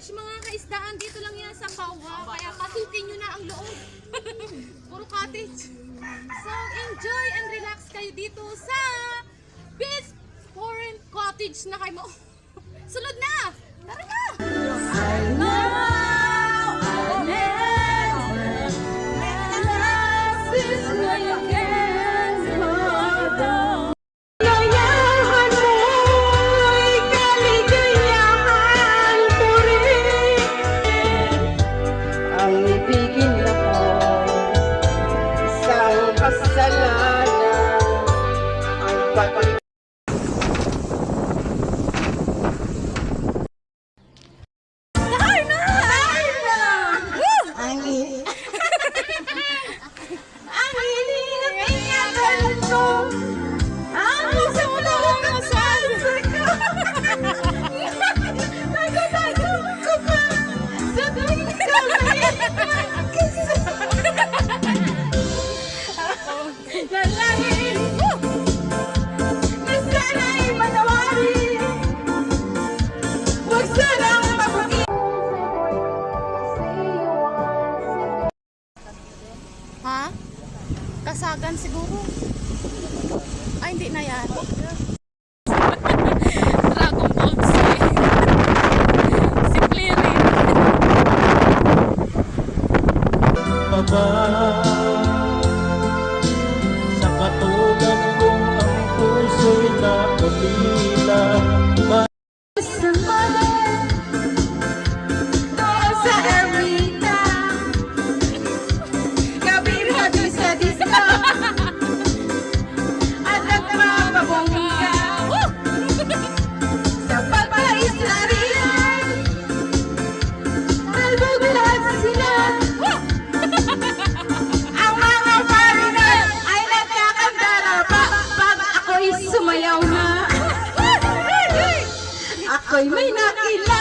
cottage, mga kaisdaan. Dito lang yan sa Kawa. Kaya pasukin nyo na ang loob. Puro cottage. So, enjoy and relax kayo dito sa Beach Foreign Cottage na kayo mo. Sunod na! Tara na! Ha? Kasagan siguro. Ay, hindi na yan. Dragon Ball Z. Si Cleary. Baba sa katugan kong ang puso'y nakapila. Ako'y may nakilala.